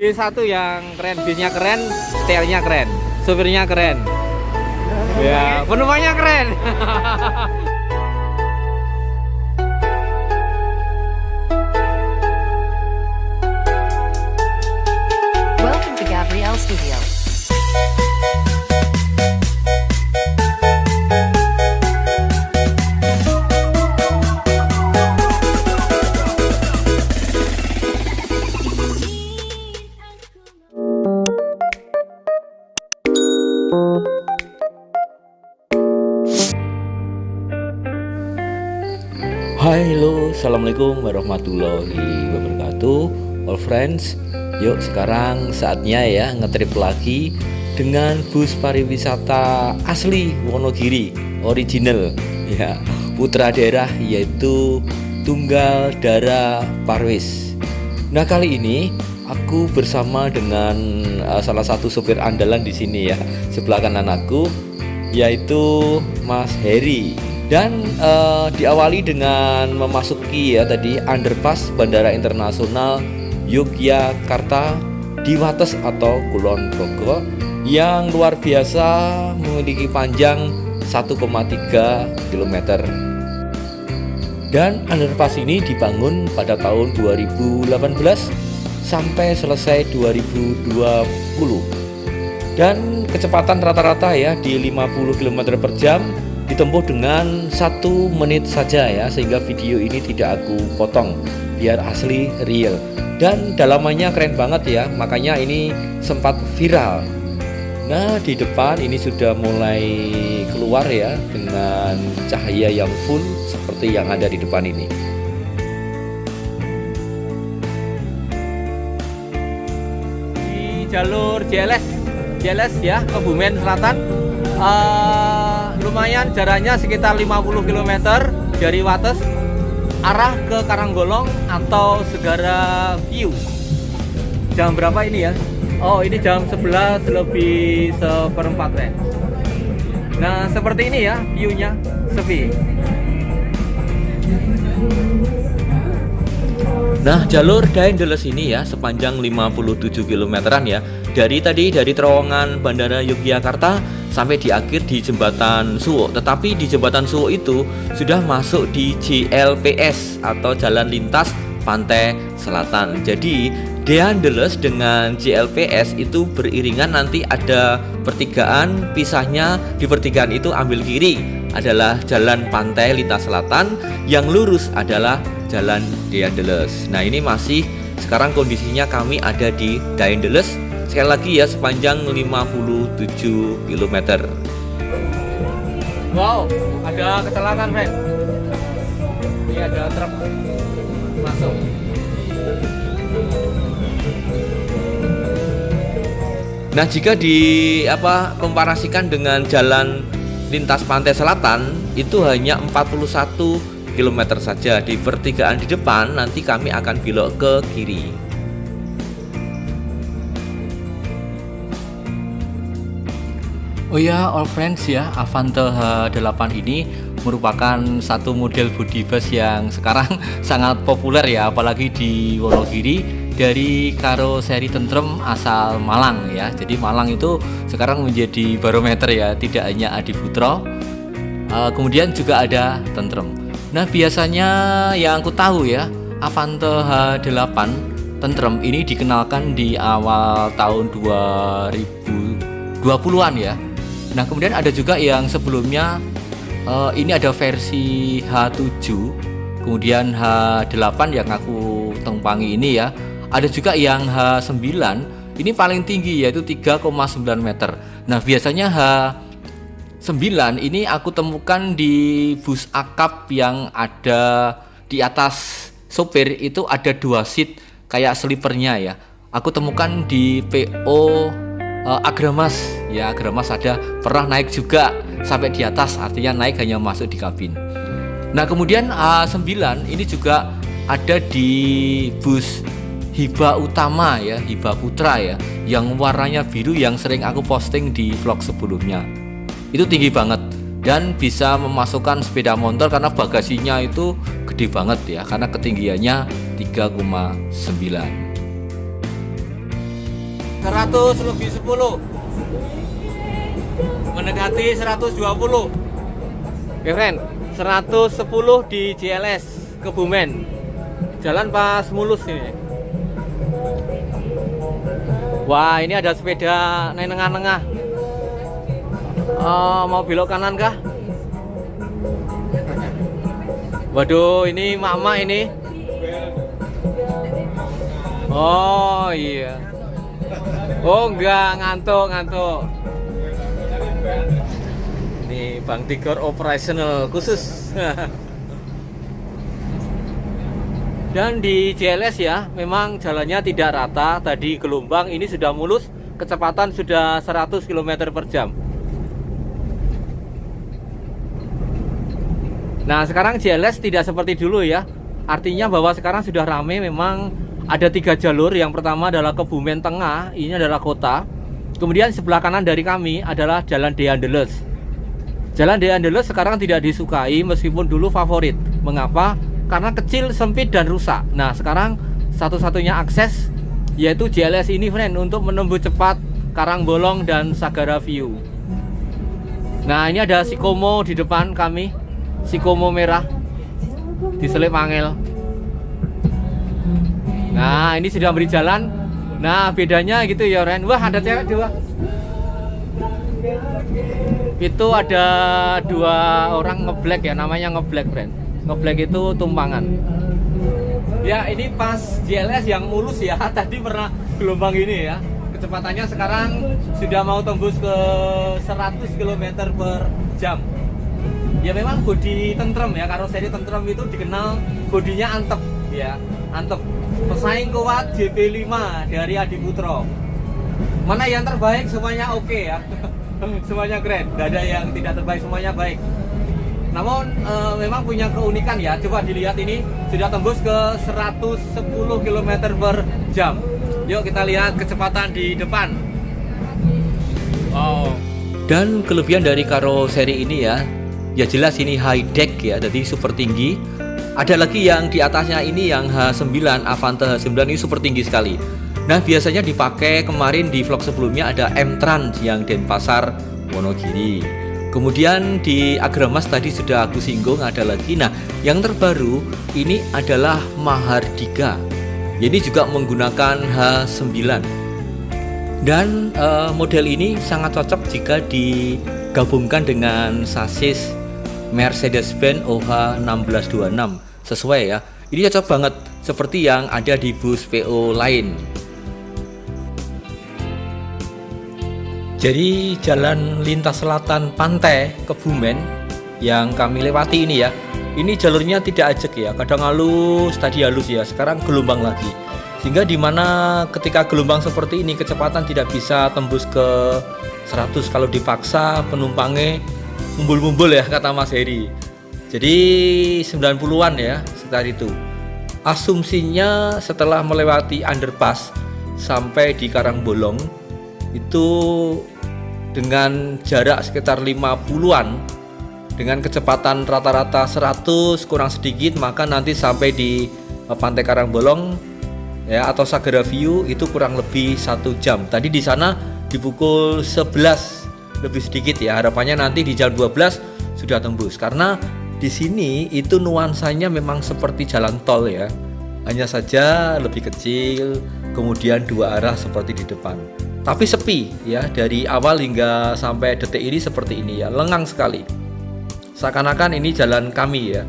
Satu yang keren, bisnya keren, stylenya keren, sopirnya keren, ya penumpangnya keren. Welcome to Gabrielle Studio. Hai, halo, assalamualaikum warahmatullahi wabarakatuh. All friends, yuk sekarang saatnya ya ngetrip lagi dengan bus pariwisata asli Wonogiri, original ya, putra daerah yaitu Tunggal Dara Parwis. Nah, kali ini aku bersama dengan salah satu sopir andalan di sini ya, sebelah kanan aku, yaitu Mas Heri. Dan diawali dengan memasuki ya tadi underpass Bandara Internasional Yogyakarta di Wates atau Kulon Progo yang luar biasa memiliki panjang 1,3 km. Dan underpass ini dibangun pada tahun 2018 sampai selesai 2020. Dan kecepatan rata-rata ya di 50 km per jam ditempuh dengan 1 menit saja ya, sehingga video ini tidak aku potong biar asli real. Dan dalamannya keren banget ya, makanya ini sempat viral. Nah, di depan ini sudah mulai keluar ya dengan cahaya yang full seperti yang ada di depan ini. Di jalur JLS ya, Kebumen Selatan. Lumayan jaraknya sekitar 50 km dari Wates arah ke Karanggolong atau Segara View. Jam berapa ini ya? Oh, ini jam 11 lebih seperempat ya. Nah, seperti ini ya view-nya, sepi. Nah, jalur Daendeles ini ya sepanjang 57 km-an ya. Dari terowongan Bandara Yogyakarta sampai di akhir di Jembatan Suwo. Tetapi di Jembatan Suwo itu sudah masuk di JLPS atau Jalan Lintas Pantai Selatan. Jadi Daendeles dengan JLPS itu beriringan, nanti ada pertigaan, pisahnya di pertigaan itu ambil kiri adalah Jalan Pantai Lintas Selatan, yang lurus adalah Jalan Daendeles. Nah, ini masih sekarang kondisinya kami ada di Daendeles. Sekali lagi ya, sepanjang 57 km. Wow, ada kecelakaan, friend. Ini ada truk masuk. Nah, jika komparasikan dengan Jalan Lintas Pantai Selatan, itu hanya 41 km saja. Di pertigaan di depan nanti kami akan belok ke kiri. Oh ya, all friends ya, Avante H8 ini merupakan satu model body bus yang sekarang sangat populer ya, apalagi di Wonogiri, dari karoseri tentrem asal Malang ya. Jadi Malang itu sekarang menjadi barometer ya, tidak hanya Adi Putro, kemudian juga ada tentrem. Nah, biasanya yang aku tahu ya, Avante H8 tentrem ini dikenalkan di awal tahun 2020-an ya. Nah, kemudian ada juga yang sebelumnya, ini ada versi H7, kemudian H8 yang aku tumpangi ini ya. Ada juga yang H9, ini paling tinggi yaitu 3,9 meter. Nah, biasanya H9 ini aku temukan di bus akap yang ada di atas sopir itu ada 2 seat kayak sleepernya ya. Aku temukan di PO Agramas ya, Agramas ada pernah naik juga sampai di atas, artinya naik hanya masuk di kabin. Nah, kemudian A9 ini juga ada di bus Hiba Utama ya, Hiba Putra ya, yang warnanya biru yang sering aku posting di vlog sebelumnya. Itu tinggi banget dan bisa memasukkan sepeda motor karena bagasinya itu gede banget ya, karena ketinggiannya 3,9. 100 lebih 10. Mendekati 120. Oke friend, 110 di JLS Kebumen. Jalan pas mulus ini. Wah, ini ada sepeda neng nengah-nengah. Mau belok kanan kah? Waduh, ini mama ini. Oh iya. Oh enggak, ngantuk. Nih Bang Tigor operasional khusus. Dan di JLS ya, memang jalannya tidak rata. Tadi gelombang, ini sudah mulus, kecepatan sudah 100 km per jam. Nah, sekarang JLS tidak seperti dulu ya. Artinya bahwa sekarang sudah rame, memang ada 3 jalur. Yang pertama adalah Kebumen Tengah, ini adalah kota. Kemudian sebelah kanan dari kami adalah Jalan De Andelus. Jalan De Andelus sekarang tidak disukai meskipun dulu favorit. Mengapa? Karena kecil, sempit, dan rusak. Nah, sekarang satu-satunya akses yaitu JLS ini friend, untuk menembus cepat Karangbolong dan Sagara View. Nah, ini ada Sikomo di depan kami, Sikomo merah diselip angel. Nah, ini sudah beri jalan. Nah, bedanya gitu ya friend. Wah, ada cewek 2. Itu ada 2 orang ngeblack ya, namanya ngeblack friend. Ngeblack itu tumpangan. Ya, ini pas JLS yang mulus ya. Tadi pernah gelombang ini ya. Kecepatannya sekarang sudah mau tembus ke 100 km per jam. Ya memang bodi tentrem ya, karoseri tentrem itu dikenal bodinya antep ya, antep. Pesaing kuat JP5 dari Adi Putro. Mana yang terbaik semuanya oke ya. Semuanya keren, gak ada yang tidak terbaik, semuanya baik. Namun memang punya keunikan ya. Coba dilihat, ini sudah tembus ke 110 km per jam. Yuk kita lihat kecepatan di depan. Wow. Dan kelebihan dari karoseri ini ya jelas ini high deck ya, jadi super tinggi. Ada lagi yang di atasnya ini yang H9, Avante H9 ini super tinggi sekali. Nah, biasanya dipakai kemarin di vlog sebelumnya ada M-Trans yang Denpasar Wonogiri. Kemudian di Agramas tadi sudah aku singgung, ada lagi. Nah, yang terbaru ini adalah Mahardika. Ini juga menggunakan H9. Dan model ini sangat cocok jika digabungkan dengan sasis Mercedes-Benz OH1626. Sesuai ya. Ini cocok banget seperti yang ada di bus PO lain. Jadi jalan lintas selatan pantai Kebumen yang kami lewati ini ya, ini jalurnya tidak ajak ya, kadang halus, tadi halus ya, sekarang gelombang lagi. Sehingga dimana ketika gelombang seperti ini kecepatan tidak bisa tembus ke 100 kalau dipaksa penumpangnya mumbul-mumbul ya, kata Mas Heri. Jadi 90-an ya sekitar itu. Asumsinya setelah melewati underpass sampai di Karangbolong itu dengan jarak sekitar 50-an dengan kecepatan rata-rata 100 kurang sedikit, maka nanti sampai di Pantai Karangbolong ya atau Sagara View itu kurang lebih 1 jam. Tadi di sana di pukul 11 lebih sedikit ya, harapannya nanti di jam 12 sudah tembus, karena di sini itu nuansanya memang seperti jalan tol ya, hanya saja lebih kecil, kemudian 2 arah seperti di depan. Tapi sepi ya, dari awal hingga sampai detik ini seperti ini ya, lengang sekali. Seakan-akan ini jalan kami ya.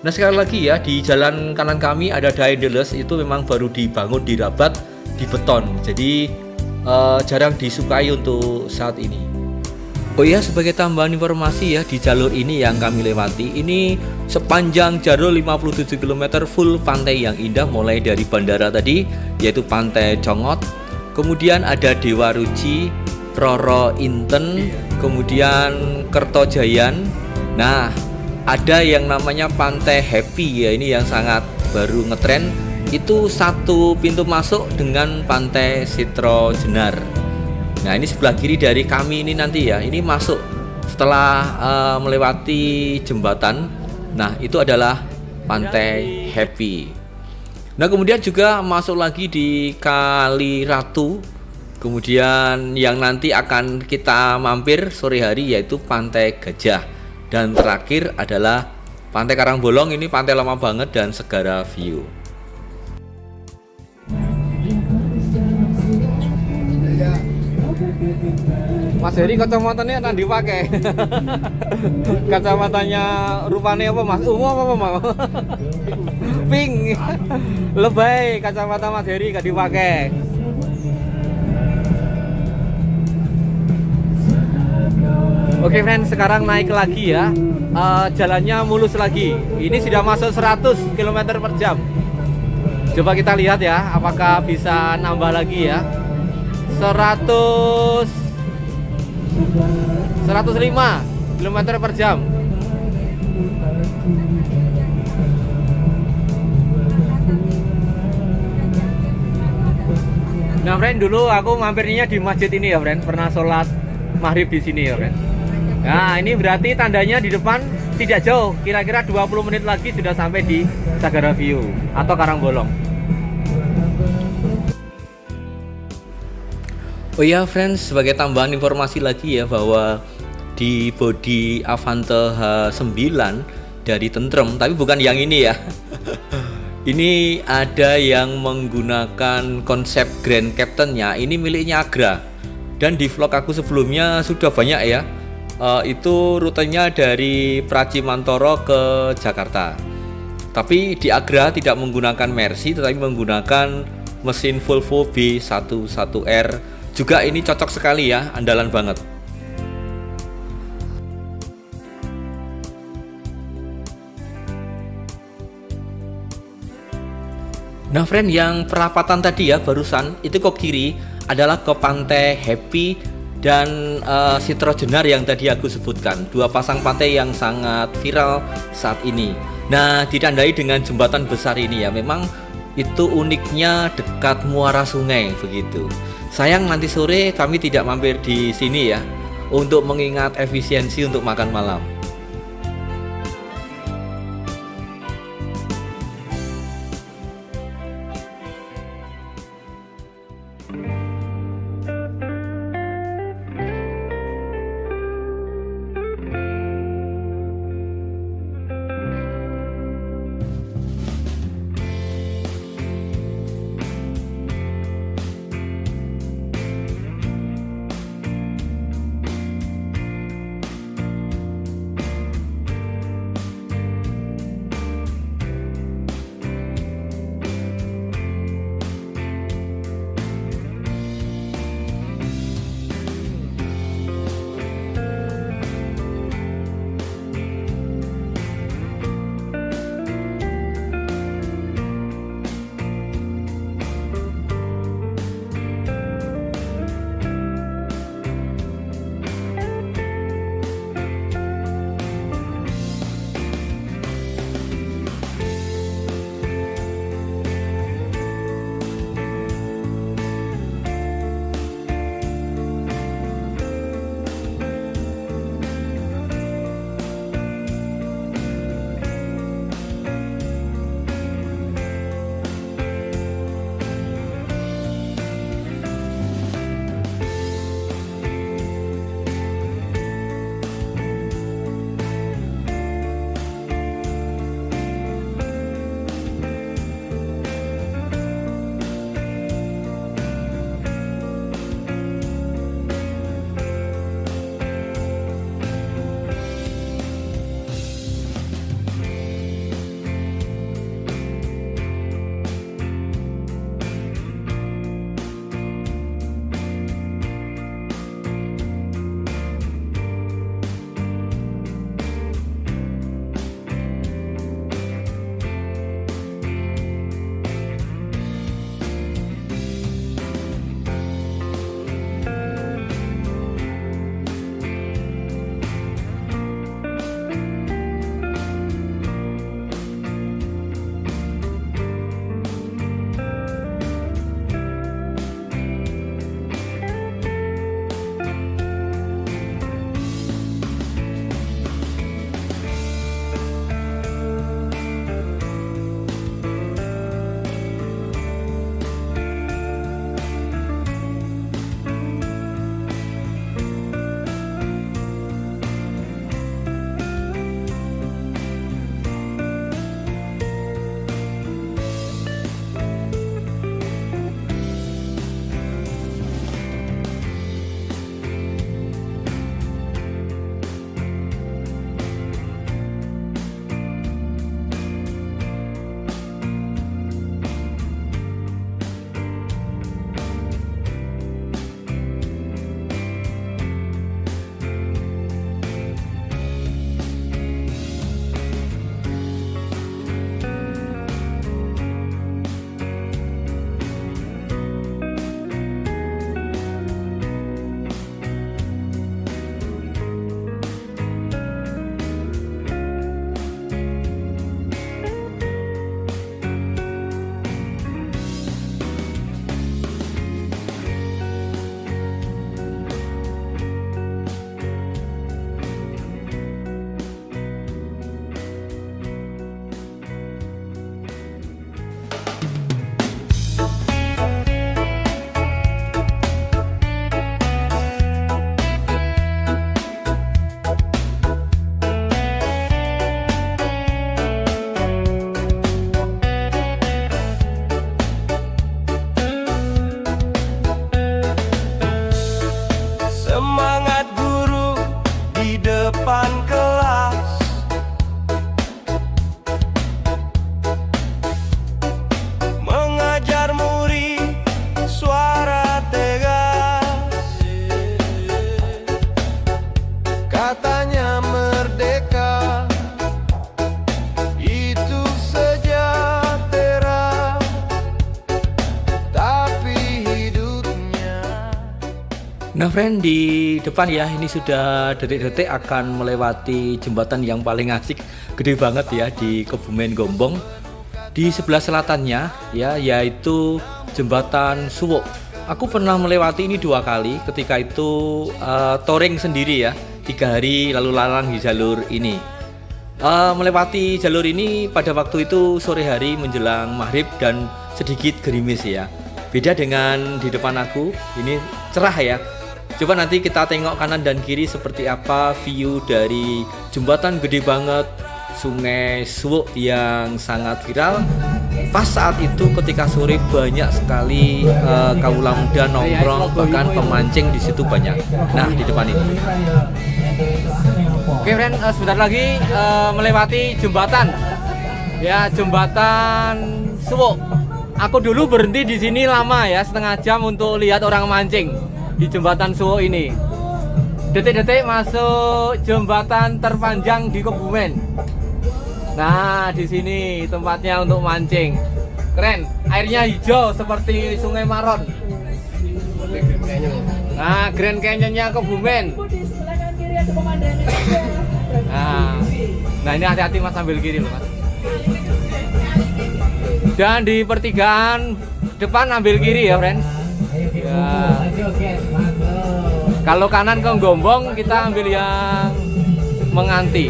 Nah, sekali lagi ya, di jalan kanan kami ada De Andelus, itu memang baru dibangun, dirabat, di beton. Jadi jarang disukai untuk saat ini. Oh ya, sebagai tambahan informasi ya, di jalur ini yang kami lewati, ini sepanjang jalur 57 km full pantai yang indah, mulai dari bandara tadi yaitu Pantai Congot. Kemudian ada Dewa Ruci, Roro Inten, kemudian Kertojayan. Nah, ada yang namanya Pantai Happy ya, ini yang sangat baru ngetren. Itu satu pintu masuk dengan Pantai Sitro Jenar. Nah, ini sebelah kiri dari kami ini nanti ya, ini masuk setelah melewati jembatan. Nah, itu adalah Pantai Happy. Nah, kemudian juga masuk lagi di Kali Ratu. Kemudian yang nanti akan kita mampir sore hari yaitu Pantai Gajah. Dan terakhir adalah Pantai Karangbolong, ini pantai lama banget dan Segara View. Mas Heri kacamatanya akan dipakai. Kacamatanya rupanya apa Mas? Ungu apa Mas? Pink. Lebay kacamata Mas Heri gak dipakai. Oke friends, sekarang naik lagi ya. Jalannya mulus lagi. Ini sudah masuk 100 km per jam. Coba kita lihat ya, apakah bisa nambah lagi ya. 105 km per jam. Nah friend, dulu aku mampirnya di masjid ini ya friend. Pernah sholat maghrib di sini ya friend. Nah ini berarti tandanya di depan tidak jauh. Kira-kira 20 menit lagi sudah sampai di Sagara View atau Karangbolong. Oh ya friends, sebagai tambahan informasi lagi ya, bahwa di bodi Avante H9 dari Tentrem, tapi bukan yang ini ya. Ini ada yang menggunakan konsep Grand Captain-nya, ini miliknya Agra. Dan di vlog aku sebelumnya sudah banyak ya, itu rutenya dari Pracimantoro ke Jakarta. Tapi di Agra tidak menggunakan Mercy, tetapi menggunakan mesin Volvo B11R. Juga ini cocok sekali ya, andalan banget. Nah friend, yang perapatan tadi ya barusan itu ke kiri adalah ke Pantai Happy dan Citrojenar yang tadi aku sebutkan. Dua pasang pantai yang sangat viral saat ini. Nah ditandai dengan jembatan besar ini ya, memang itu uniknya dekat muara sungai begitu. Sayang nanti sore kami tidak mampir di sini ya, untuk mengingat efisiensi untuk makan malam. Nah friend, di depan ya ini sudah detik-detik akan melewati jembatan yang paling asik, gede banget ya di Kebumen Gombong. Di sebelah selatannya ya, yaitu jembatan Suwo. Aku pernah melewati ini 2 kali, ketika itu touring sendiri ya, 3 hari lalu lalang di jalur ini. Melewati jalur ini pada waktu itu sore hari menjelang maghrib dan sedikit gerimis ya. Beda dengan di depan aku, ini cerah ya. Coba nanti kita tengok kanan dan kiri seperti apa view dari jembatan gede banget Sungai Suwo yang sangat viral. Pas saat itu ketika sore banyak sekali kaula muda nongkrong, bahkan pemancing di situ banyak. Nah, di depan ini. Oke friend, sebentar lagi melewati jembatan. Ya, jembatan Suwo. Aku dulu berhenti di sini lama ya, setengah jam untuk lihat orang mancing di jembatan Suwo ini. Detik-detik masuk jembatan terpanjang di Kebumen. Nah, di sini tempatnya untuk mancing. Keren, airnya hijau seperti Sungai Maron. Nah, Grand Canyon-nya Kebumen. Nah ini hati-hati mas, ambil kiri loh mas. Dan di pertigaan depan ambil kiri ya friends ya. Kalau kanan ke Gombong kita ambil yang Menganti.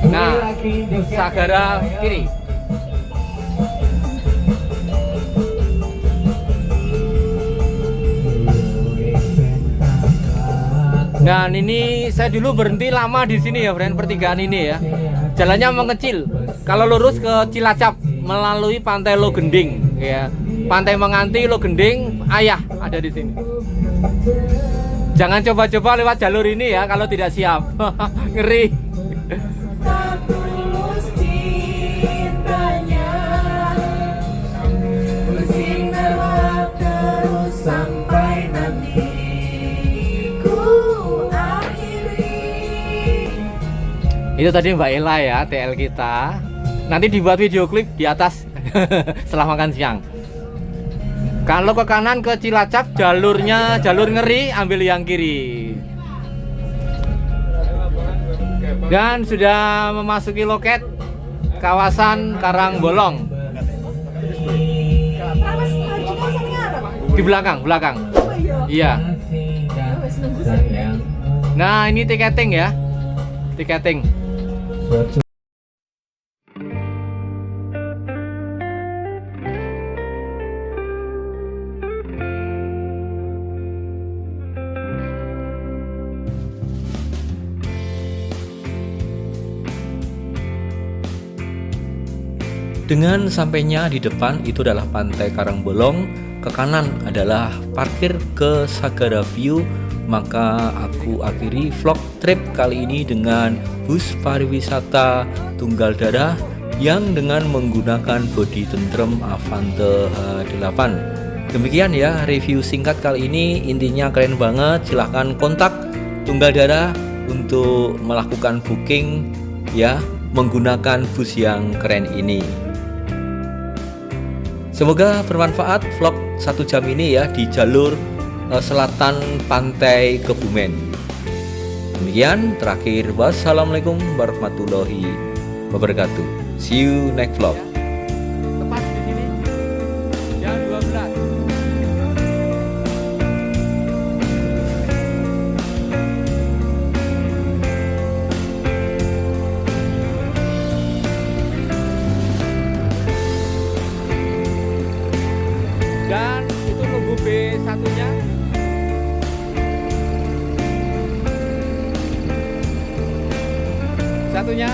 Nah, Sagara kiri. Dan ini saya dulu berhenti lama di sini ya, friend, pertigaan ini ya. Jalannya mengecil. Kalau lurus ke Cilacap melalui Pantai Logending ya. Pantai Menganti, Logending, Ayah ada di sini. Jangan coba-coba lewat jalur ini ya kalau tidak siap. Ngeri. Itu tadi Mbak Ella ya, TL kita. Nanti dibuat video klip di atas setelah makan siang. Kalau ke kanan ke Cilacap jalurnya jalur Ngeri, ambil yang kiri. Dan sudah memasuki loket kawasan Karangbolong. Di belakang. Iya. Nah, ini tiketing ya. Tiketing. Dengan sampainya di depan itu adalah Pantai Karangbolong, ke kanan adalah parkir ke Sagara View. Maka aku akhiri vlog trip kali ini dengan bus pariwisata tunggal darah yang dengan menggunakan bodi tentrem Avante H8. Demikian ya review singkat kali ini, intinya keren banget. Silahkan kontak Tunggal Darah untuk melakukan booking ya menggunakan bus yang keren ini. Semoga bermanfaat vlog 1 jam ini ya di jalur selatan Pantai Kebumen. Demikian terakhir, wassalamualaikum warahmatullahi wabarakatuh. See you next vlog. Tepat di sini jam 12. Dan itu nunggu B1-nya. Satunya